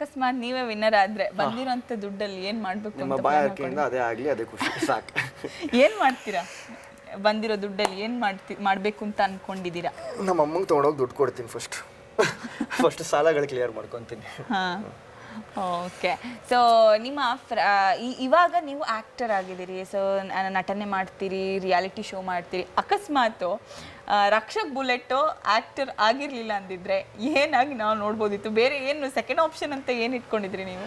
ಅಕಸ್ಮಾತ್ ನೀವೇ ವಿನ್ನರ್ ಆದ್ರೆ ಬಂದಿರೋಂಥ ದುಡ್ಡಲ್ಲಿ ಏನ್ ಮಾಡ್ಬೇಕು ನಿಮ್ಮ ಅಂತ ಬಾಯಾರಿಕೆಯಿಂದ ಅದೇ ಆಗಲಿ ಅದೇ ಖುಷಿ ಸಾಕು. ಏನ್ ಮಾಡ್ತೀರಾ? ಬಂದಿರೋ ದುಡ್ಡಲ್ಲಿ ಏನ್ ಮಾಡ್ಬೇಕು ಅಂತ ಅನ್ಕೊಂಡಿದ್ದೀರಾ? ನಮ್ಮ ಅಮ್ಮಂಗೆ ತೊಗೊಂಡೋಗಿ ದುಡ್ಡು ಕೊಡ್ತೀನಿ ಫಸ್ಟ್ ಸಾಲಗಳು ಕ್ಲಿಯರ್ ಮಾಡ್ಕೊತೀನಿ. ಓಕೆ. ಸೊ ನಿಮ್ಮ ಇವಾಗ ನೀವು ಆ್ಯಕ್ಟರ್ ಆಗಿದ್ದೀರಿ, ಸೊ ನಟನೆ ಮಾಡ್ತೀರಿ, ರಿಯಾಲಿಟಿ ಶೋ ಮಾಡ್ತೀರಿ. ಅಕಸ್ಮಾತು ರಕ್ಷಕ್ ಬುಲೆಟು ಆ್ಯಕ್ಟರ್ ಆಗಿರಲಿಲ್ಲ ಅಂದಿದ್ರೆ ಏನಾಗಿ ನಾವು ನೋಡ್ಬೋದಿತ್ತು? ಬೇರೆ ಏನು ಸೆಕೆಂಡ್ ಆಪ್ಷನ್ ಅಂತ ಏನು ಇಟ್ಕೊಂಡಿದ್ರಿ ನೀವು?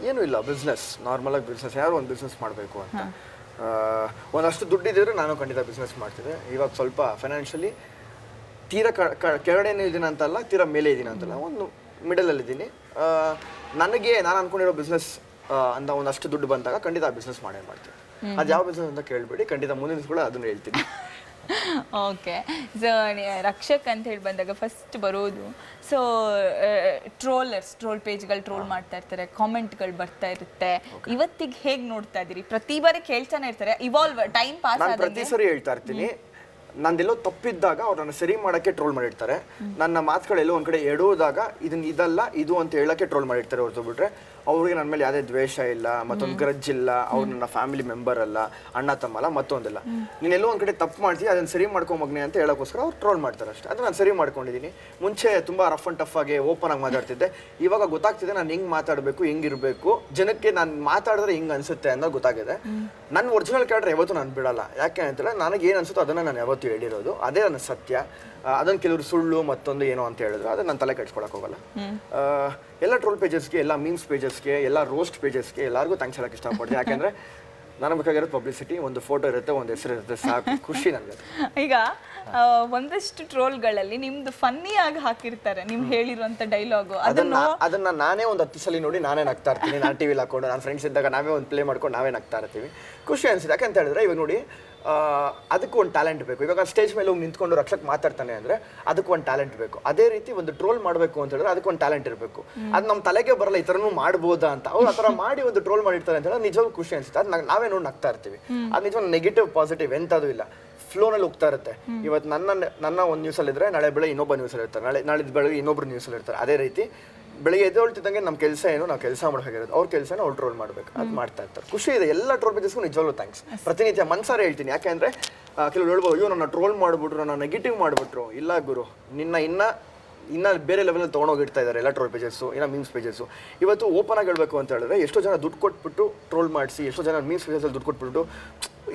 ಏನೂ ಇಲ್ಲ, ಬಿಸ್ನೆಸ್, ನಾರ್ಮಲಾಗಿ ಬಿಸ್ನೆಸ್. ಯಾರು ಒಂದು ಬಿಸ್ನೆಸ್ ಮಾಡಬೇಕು ಅಂತ ಒಂದಷ್ಟು ದುಡ್ಡಿದ್ದರೆ ನಾನು ಖಂಡಿತ ಬಿಸ್ನೆಸ್ ಮಾಡ್ತಿದ್ದೆ. ಇವಾಗ ಸ್ವಲ್ಪ ಫೈನಾನ್ಷಿಯಲಿ ತೀರಾ ಕೆಳಗಡೆನೇ ಇದ್ದೀನಿ ಅಂತಲ್ಲ, ತೀರಾ ಮೇಲೆ ಇದ್ದೀನಿ ಅಂತಲ್ಲ, ಒಂದು ಮಿಡಲಲ್ಲಿದ್ದೀನಿ. ನಾನು ಅನ್ಕೊಂಡಿರೋ ಬಿಸ್ನೆಸ್ ಅಂತ ಒಂದಷ್ಟು ದುಡ್ಡು ಬಂದಾಗ ಖಂಡಿತ ಆ ಬಿಸ್ನೆಸ್ ಮಾಡ್ತೀನಿ. ಅದು ಯಾವ ಬಿಸ್ನೆಸ್ ಅಂತ ಕೇಳಬೇಡಿ, ಖಂಡಿತ ಮುಂದಿನ ದಿವಸ ಕೂಡ ಅದನ್ನು ಹೇಳ್ತೀನಿ. ಓಕೆ. ಸೊ ರಕ್ಷಕ್ ಅಂತ ಹೇಳಿ ಬಂದಾಗ ಫಸ್ಟ್ ಬರೋದು, ಸೊ ಟ್ರೋಲ್ ಪೇಜ್ಗಳು ಟ್ರೋಲ್ ಮಾಡ್ತಾ ಇರ್ತಾರೆ, ಕಾಮೆಂಟ್ಗಳು ಬರ್ತಾ ಇರುತ್ತೆ. ಇವತ್ತಿಗೆ ಹೇಗೆ ನೋಡ್ತಾ ಇದ್ದೀರಿ? ಪ್ರತಿ ಬಾರಿ ಕೇಳ್ತಾನೆ ಇರ್ತಾರೆ, ಇವಾಲ್ವ್ ಟೈಮ್ ಪಾಸ್ ನಾನು ಪ್ರತಿ ಸರಿ ಹೇಳ್ತಾ ಇರ್ತೀನಿ, ನಂದೆಲ್ಲೋ ತಪ್ಪಿದ್ದಾಗ ಅವ್ರು ನನ್ನ ಸರಿ ಮಾಡೋಕ್ಕೆ ಟ್ರೋಲ್ ಮಾಡಿರ್ತಾರೆ. ನನ್ನ ಮಾತುಗಳೆಲ್ಲೋ ಒಂದು ಕಡೆ ಎಡುವುದಾಗ ಇದಲ್ಲ ಇದು ಅಂತ ಹೇಳೋಕ್ಕೆ ಟ್ರೋಲ್ ಮಾಡಿರ್ತಾರೆ ಹೊರತು ಬಿಟ್ರೆ ಅವ್ರಿಗೆ ನನ್ನ ಮೇಲೆ ಯಾವುದೇ ದ್ವೇಷ ಇಲ್ಲ, ಮತ್ತೊಂದು ಗ್ರಜ್ ಇಲ್ಲ, ಅವ್ರು ನನ್ನ ಫ್ಯಾಮಿಲಿ ಮೆಂಬರ್ ಅಲ್ಲ, ಅಣ್ಣ ತಮ್ಮ ಅಲ್ಲ, ಮತ್ತೊಂದಿಲ್ಲ. ನೀನೆಲ್ಲೋ ಒಂದು ಕಡೆ ತಪ್ಪು ಮಾಡ್ತೀವಿ, ಅದನ್ನು ಸರಿ ಮಾಡ್ಕೊಂಬಗ್ನೆ ಅಂತ ಹೇಳೋಕ್ಕೋಸ್ಕರ ಅವ್ರು ಟ್ರೋಲ್ ಮಾಡ್ತಾರೆ ಅಷ್ಟೇ. ಅದು ನಾನು ಸರಿ ಮಾಡ್ಕೊಂಡಿದ್ದೀನಿ. ಮುಂಚೆ ತುಂಬ ರಫ್ ಆ್ಯಂಡ್ ಟಫ್ ಆಗಿ ಓಪನ್ ಆಗಿ ಮಾತಾಡ್ತಿದ್ದೆ. ಇವಾಗ ಗೊತ್ತಾಗ್ತಿದೆ ನಾನು ಹೆಂಗೆ ಮಾತಾಡಬೇಕು, ಹೆಂಗಿರಬೇಕು, ಜನಕ್ಕೆ ನಾನು ಮಾತಾಡಿದ್ರೆ ಹಿಂಗೆ ಅನಿಸುತ್ತೆ ಅನ್ನೋದು ಗೊತ್ತಾಗಿದೆ. ನನ್ನ ಒರಿಜಿನಲ್ ಕ್ಯಾರೆಕ್ಟರ್ ಯಾವತ್ತೂ ನಾನು ಬಿಡಲ್ಲ. ಯಾಕೆ ಅಂತೇಳಿ ನನಗೆ ಏನು ಅನಿಸುತ್ತೋ ಅದನ್ನು ನಾನು ಯಾವತ್ತೂ ಹೇಳಿರೋದು, ಅದೇ ನನ್ನ ಸತ್ಯ. ಅದನ್ನು ಕೆಲವರು ಸುಳ್ಳು ಮತ್ತೊಂದು ಏನೋ ಅಂತ ಹೇಳಿದ್ರು, ಅದನ್ನು ನಾನು ತಲೆ ಕೆಡ್ಸ್ಕೊಳಕ್ಕೆ ಹೋಗಲ್ಲ. ಎಲ್ಲ ಟ್ರೋಲ್ ಪೇಜಸ್ಗೆ, ಎಲ್ಲ ಮೀಮ್ಸ್ ಪೇಜಸ್ಗೆ, ಎಲ್ಲ ರೋಸ್ಟ್ ಪೇಜಸ್ಗೆ ಎಲ್ಲರಿಗೂ ಥ್ಯಾಂಕ್ಸ್ ಹೇಳಕ್ಕೆ ಇಷ್ಟಪಡ್ತೀನಿ. ಯಾಕೆಂದರೆ ನನಗೆ ಬೇಕಾಗಿರೋದು ಪಬ್ಲಿಸಿಟಿ, ಒಂದು ಫೋಟೋ ಇರುತ್ತೆ, ಒಂದು ಹೆಸರು ಇರುತ್ತೆ, ಸಾಕು, ಖುಷಿ ನನಗೆ. ಈಗ ಒಂದಷ್ಟು ಟ್ರೋಲ್ಗಳಲ್ಲಿ ನಿಮ್ದು ಫನ್ನಿ ಆಗಿ ಹಾಕಿರ್ತಾರೆ, ನೀವು ಹೇಳಿರುವಂತ ಡೈಲಾಗು. ಅದನ್ನ ನಾನೇ ಒಂದು 10 ಸಲ ನೋಡಿ ನಾನೇ ನಗ್ತಾ ಇರ್ತೀನಿ. ನಾನು ಟಿವಿಲಿ ಹಾಕೊಂಡು ನನ್ನ ಫ್ರೆಂಡ್ಸ್ ಇದ್ದಾಗ ನಾವೇ ಒಂದು ಪ್ಲೇ ಮಾಡ್ಕೊಂಡು ನಾವೇ ನಗ್ತಾ ಇರ್ತೀವಿ. ಖುಷಿ ಅನ್ಸುತ್ತೆ. ಯಾಕಂತ ಹೇಳಿದ್ರೆ ಇವಾಗ ನೋಡಿ, ಅದಕ್ಕೂ ಒಂದು ಟ್ಯಾಲೆಂಟ್ ಬೇಕು. ಇವಾಗ ಸ್ಟೇಜ್ ಮೇಲೆ ಹೋಗಿ ನಿಂತ್ಕೊಂಡು ರಕ್ಷಕ್ ಮಾತಾಡ್ತಾನೆ ಅಂದರೆ ಅದಕ್ಕೆ ಒಂದು ಟ್ಯಾಲೆಂಟ್ ಬೇಕು. ಅದೇ ರೀತಿ ಒಂದು ಟ್ರೋಲ್ ಮಾಡಬೇಕು ಅಂತ ಹೇಳಿದ್ರೆ ಅದಕ್ಕೆ ಒಂದು ಟ್ಯಾಲೆಂಟ್ ಇರಬೇಕು. ಅದು ನಮ್ಮ ತಲೆಗೆ ಬರಲ್ಲ, ಈ ಥರನೂ ಮಾಡ್ಬೋದಾ ಅಂತ. ಅವ್ರು ಆ ಥರ ಮಾಡಿ ಒಂದು ಟ್ರೋಲ್ ಮಾಡಿರ್ತಾರೆ ಅಂತ ಹೇಳಿದ್ರೆ ನಿಜವಾಗ್ಲೂ ಖುಷಿ ಅನ್ಸುತ್ತೆ. ಅದು ನಾವೇ ನೋಡಿ ನಗ್ತಾ ಇರ್ತೀವಿ. ಅದು ನಿಜವಾಗ ನೆಗೆಟಿವ್ ಪಾಸಿಟಿವ್ ಎಂಥದ್ದು ಇಲ್ಲ, ಫ್ಲೋನಲ್ಲಿ ಹೋಗ್ತಾ ಇರುತ್ತೆ. ಇವತ್ತು ನನ್ನ ಒಂದು ನ್ಯೂಸಲ್ಲಿ ಇದ್ದರೆ ನಾಳೆ ಬೆಳಗ್ಗೆ ಇನ್ನೊಬ್ಬ ನ್ಯೂಸಲ್ಲಿ ಇರ್ತಾರೆ, ನಾಳಿದ್ದು ಬೆಳಗ್ಗೆ ಇನ್ನೊಬ್ರು ನ್ಯೂಸಲ್ಲಿ ಇರ್ತಾರೆ. ಅದೇ ರೀತಿ ಬೆಳಿಗ್ಗೆ ಎದ್ದೇಳ್ತಿದ್ದಂಗೆ ನಮ್ಮ ಕೆಲಸ ಏನು, ನಾವು ಕೆಲಸ ಮಾಡಬೇಕಾಗಿರೋದು, ಅವ್ರ ಕೆಲಸನ ಅವ್ರು ಟ್ರೋಲ್ ಮಾಡಬೇಕು, ಅದು ಮಾಡ್ತಾ ಇರ್ತಾರೆ. ಖುಷಿ ಇದೆ. ಎಲ್ಲ ಟ್ರೋಲ್ ಪೇಜಸ್ಗೂ ನಿಜವಾಗ್ಲೂ ಥ್ಯಾಂಕ್ಸ್. ಪ್ರತಿನಿತ್ಯ ಮನ್ಸಾರೆ ಹೇಳ್ತೀನಿ. ಯಾಕೆಂದರೆ ಕೆಲವರು ಹೇಳ್ಬೋದು, ಅಯ್ಯೋ ನನ್ನ ಟ್ರೋಲ್ ಮಾಡಿಬಿಟ್ರು, ನನ್ನ ನೆಗೆಟಿವ್ ಮಾಡಿಬಿಟ್ರು. ಇಲ್ಲ ಗುರು, ಇನ್ನು ಬೇರೆ ಲೆವೆಲಲ್ಲಿ ತೊಗೊಂಡೋಗಿಡ್ತಾ ಇದ್ದಾರೆ ಎಲ್ಲ ಟ್ರೋಲ್ ಪೇಜಸ್ಸು, ಇನ್ನು ಮೀಮ್ಸ್ ಪೇಜಸ್ಸು. ಇವತ್ತು ಓಪನ್ ಆಗಿ ಹೇಳಬೇಕು ಅಂತ ಹೇಳಿದ್ರೆ ಎಷ್ಟೋ ಜನ ದುಡ್ಡು ಕೊಟ್ಬಿಟ್ಟು ಟ್ರೋಲ್ ಮಾಡಿಸಿ, ಎಷ್ಟೋ ಜನ ಮೀಮ್ಸ್ ಪೇಜಸಲ್ಲಿ ದುಡ್ಡು ಕೊಟ್ಬಿಟ್ಟು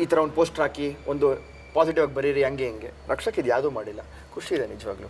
ಈ ಥರ ಒಂದು ಪೋಸ್ಟ್ ಹಾಕಿ ಒಂದು ಪಾಸಿಟಿವ್ ಆಗಿ ಬರೀರಿ ಹಂಗೆ ಹಿಂಗೆ. ರಕ್ಷಕ್ ಇದು ಯಾವುದೂ ಮಾಡಿಲ್ಲ. ಖುಷಿ ಇದೆ ನಿಜವಾಗ್ಲೂ.